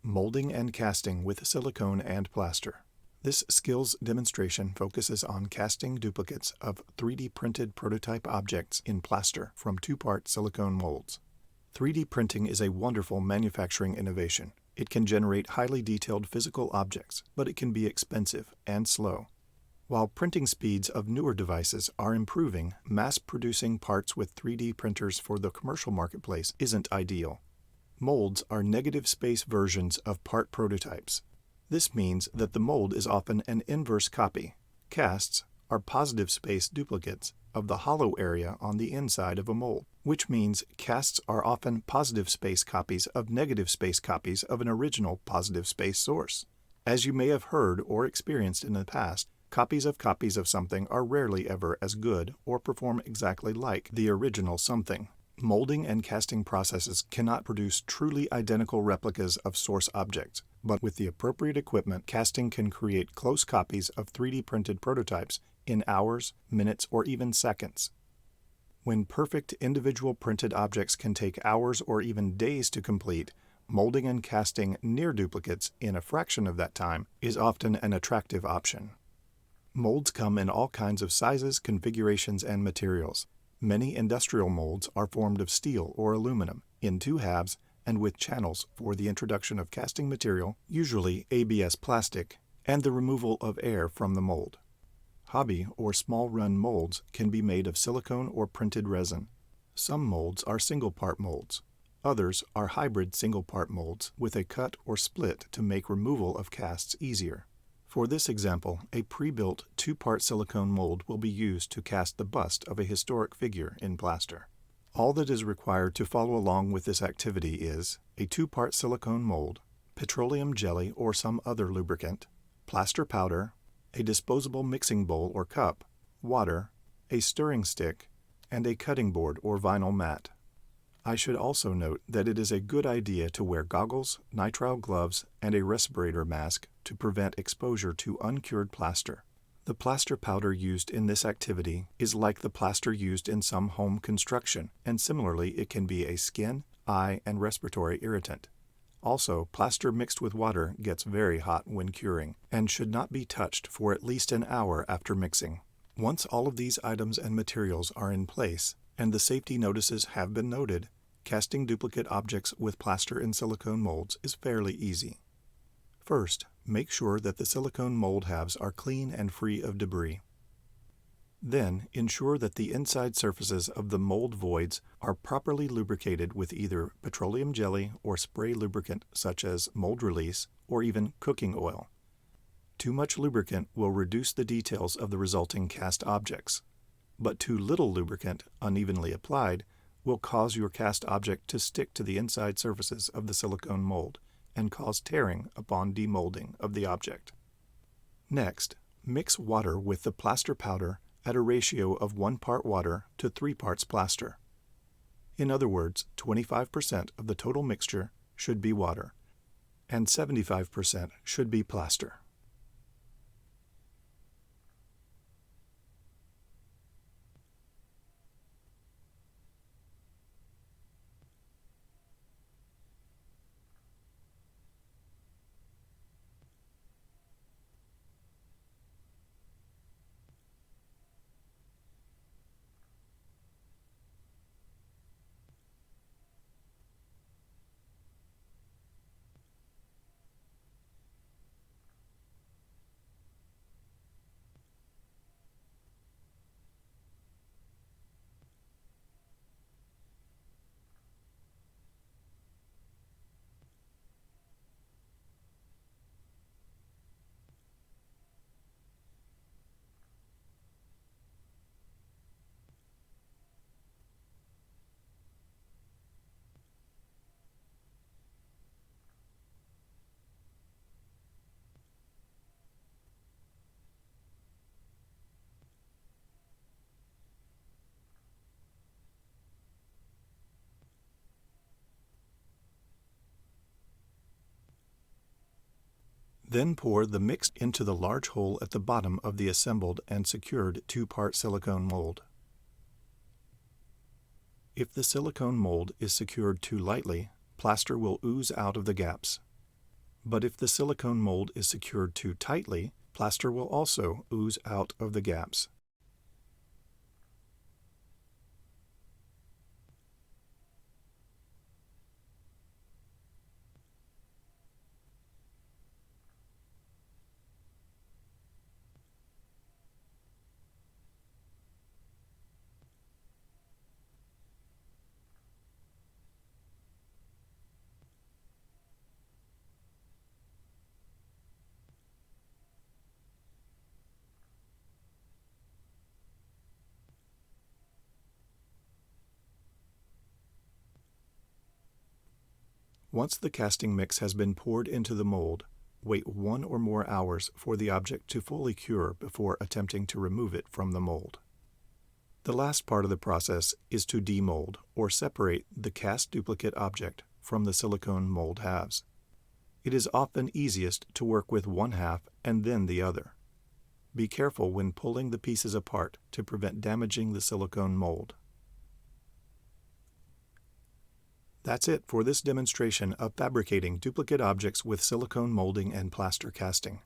Molding and casting with silicone and plaster. This skills demonstration focuses on casting duplicates of 3D printed prototype objects in plaster from two-part silicone molds. 3D printing is a wonderful manufacturing innovation. It can generate highly detailed physical objects, but it can be expensive and slow. While printing speeds of newer devices are improving, mass-producing parts with 3D printers for the commercial marketplace isn't ideal. Molds are negative space versions of part prototypes. This means that the mold is often an inverse copy. Casts are positive space duplicates of the hollow area on the inside of a mold, which means casts are often positive space copies of negative space copies of an original positive space source. As you may have heard or experienced in the past, copies of something are rarely ever as good or perform exactly like the original something. Molding and casting processes cannot produce truly identical replicas of source objects, but with the appropriate equipment, casting can create close copies of 3D printed prototypes in hours, minutes, or even seconds. When perfect individual printed objects can take hours or even days to complete, molding and casting near duplicates in a fraction of that time is often an attractive option. Molds come in all kinds of sizes, configurations, and materials. Many industrial molds are formed of steel or aluminum in two halves and with channels for the introduction of casting material, usually ABS plastic, and the removal of air from the mold. Hobby or small run molds can be made of silicone or printed resin. Some molds are single-part molds. Others are hybrid single-part molds with a cut or split to make removal of casts easier. For this example, a pre-built two-part silicone mold will be used to cast the bust of a historic figure in plaster. All that is required to follow along with this activity is a two-part silicone mold, petroleum jelly or some other lubricant, plaster powder, a disposable mixing bowl or cup, water, a stirring stick, and a cutting board or vinyl mat. I should also note that it is a good idea to wear goggles, nitrile gloves, and a respirator mask to prevent exposure to uncured plaster. The plaster powder used in this activity is like the plaster used in some home construction, and similarly it can be a skin, eye, and respiratory irritant. Also, plaster mixed with water gets very hot when curing, and should not be touched for at least an hour after mixing. Once all of these items and materials are in place, and the safety notices have been noted, casting duplicate objects with plaster and silicone molds is fairly easy. First, make sure that the silicone mold halves are clean and free of debris. Then, ensure that the inside surfaces of the mold voids are properly lubricated with either petroleum jelly or spray lubricant such as mold release or even cooking oil. Too much lubricant will reduce the details of the resulting cast objects, but too little lubricant, unevenly applied, will cause your cast object to stick to the inside surfaces of the silicone mold and cause tearing upon demolding of the object. Next, mix water with the plaster powder at a ratio of 1 part water to 3 parts plaster. In other words, 25% of the total mixture should be water, and 75% should be plaster. Then pour the mix into the large hole at the bottom of the assembled and secured 2-part silicone mold. If the silicone mold is secured too lightly, plaster will ooze out of the gaps. But if the silicone mold is secured too tightly, plaster will also ooze out of the gaps. Once the casting mix has been poured into the mold, wait 1 or more hours for the object to fully cure before attempting to remove it from the mold. The last part of the process is to demold or separate the cast duplicate object from the silicone mold halves. It is often easiest to work with one half and then the other. Be careful when pulling the pieces apart to prevent damaging the silicone mold. That's it for this demonstration of fabricating duplicate objects with silicone molding and plaster casting.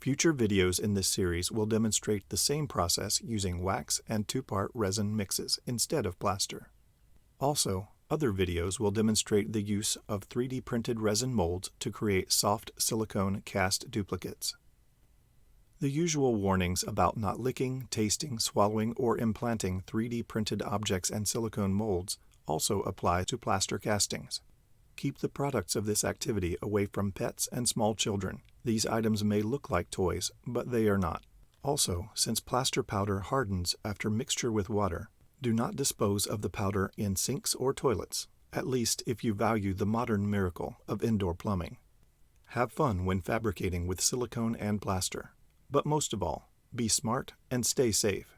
Future videos in this series will demonstrate the same process using wax and 2-part resin mixes instead of plaster. Also, other videos will demonstrate the use of 3D printed resin molds to create soft silicone cast duplicates. The usual warnings about not licking, tasting, swallowing, or implanting 3D printed objects and silicone molds also apply to plaster castings. Keep the products of this activity away from pets and small children. These items may look like toys, but they are not. Also, since plaster powder hardens after mixture with water, do not dispose of the powder in sinks or toilets, at least if you value the modern miracle of indoor plumbing. Have fun when fabricating with silicone and plaster, but most of all, be smart and stay safe.